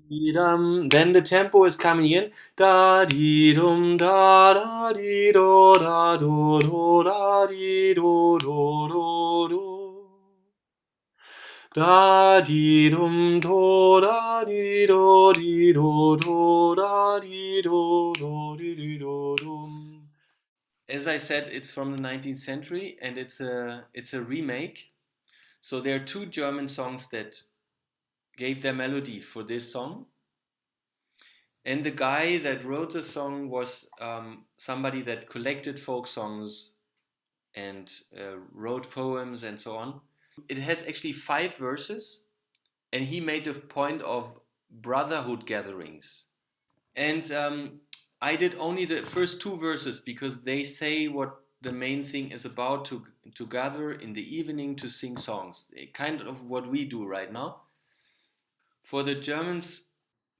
Then the tempo is coming in. Da di dum da da di do da do do da di do do do do. Da di dum do da di do do da di do di do dum. As I said, it's from the 19th century and it's a remake. So there are two German songs that gave their melody for this song. And the guy that wrote the song was somebody that collected folk songs and wrote poems and so on. It has actually 5 verses, and he made a point of brotherhood gatherings. And I did only the first 2 verses because they say what the main thing is about, to gather in the evening to sing songs, kind of what we do right now. For the Germans,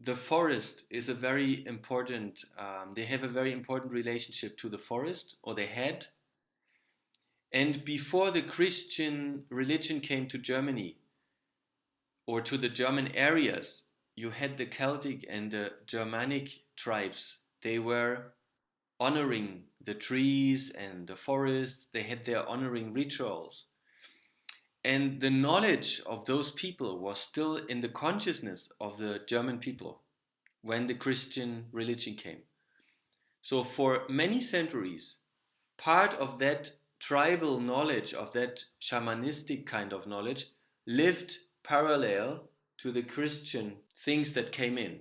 the forest is a very important, they have a very important relationship to the forest, or they had. And before the Christian religion came to Germany, or to the German areas, you had the Celtic and the Germanic tribes. They were honoring the trees and the forests, they had their honoring rituals. And the knowledge of those people was still in the consciousness of the German people when the Christian religion came. So for many centuries, part of that tribal knowledge, of that shamanistic kind of knowledge, lived parallel to the Christian things that came in.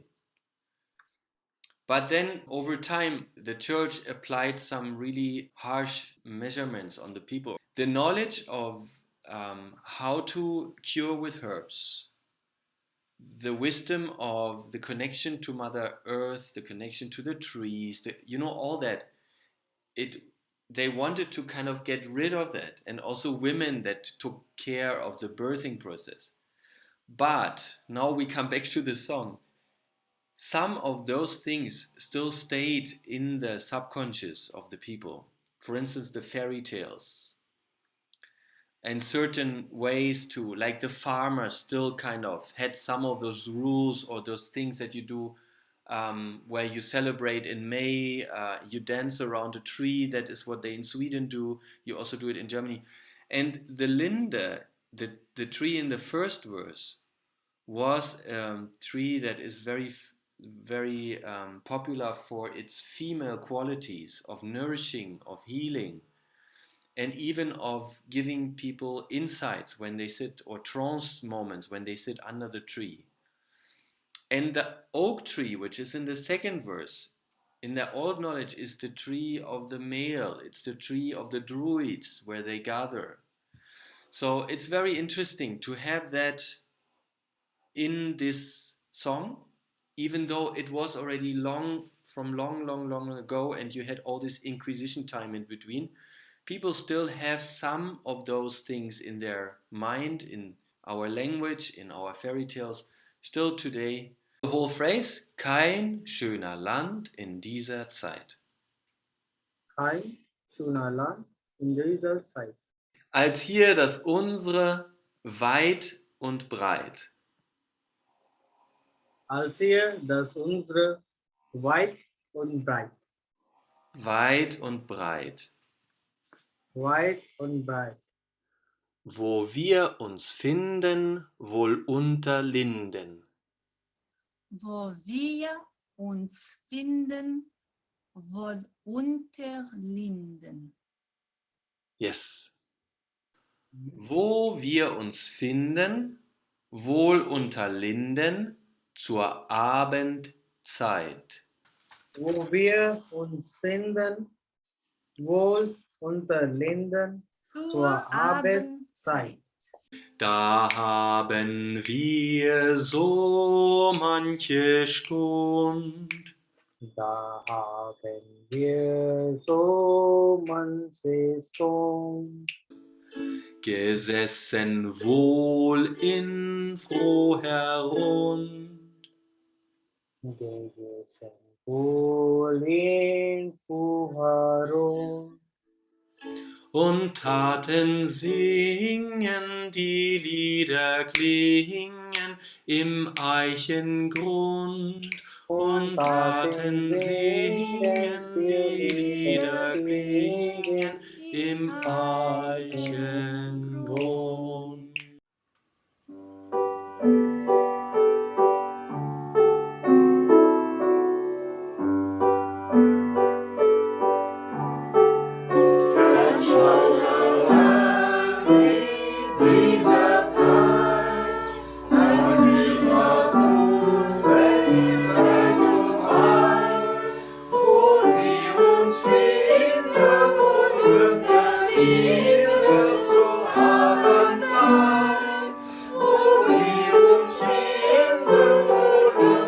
But then over time, the church applied some really harsh measurements on the people. The knowledge of how to cure with herbs, the wisdom of the connection to Mother Earth, the connection to the trees, all that. It They wanted to kind of get rid of that, and also women that took care of the birthing process. But now we come back to the song. Some of those things still stayed in the subconscious of the people. For instance, the fairy tales and certain ways to, like the farmer still kind of had some of those rules or those things that you do, where you celebrate in May, you dance around a tree. That is what they in Sweden do. You also do it in Germany. And the Linde, the tree in the first verse, was a tree that is very popular for its female qualities of nourishing, of healing, and even of giving people insights when they sit, or trance moments when they sit under the tree. And the oak tree, which is in the second verse, in their old knowledge, is the tree of the male. It's the tree of the druids where they gather. So it's very interesting to have that in this song, even though it was already long ago, and you had all this Inquisition time in between. People still have some of those things in their mind, in our language, in our fairy tales, still today. The whole phrase, kein schöner Land in dieser Zeit. Kein schöner Land in dieser Zeit. Als hier das unsere weit und breit. Als hier das unsere weit und breit. Weit und breit. Weit und breit. Wo wir uns finden, wohl unter Linden. Wo wir uns finden, wohl unter Linden. Yes. Wo wir uns finden, wohl unter Linden, zur Abendzeit. Wo wir uns finden, wohl unter Linden zur Abendzeit. Da haben wir so manche Stund. Da haben wir so manche Stund Gesessen wohl in froher gesessen, wohl in froher und taten singen, die Lieder klingen im Eichengrund und taten singen, die Lieder klingen im Eichengrund. Dieser Zeit, als wir das uns weit wo wir uns finden und Linden zur Abendzeit, wo wir uns finden und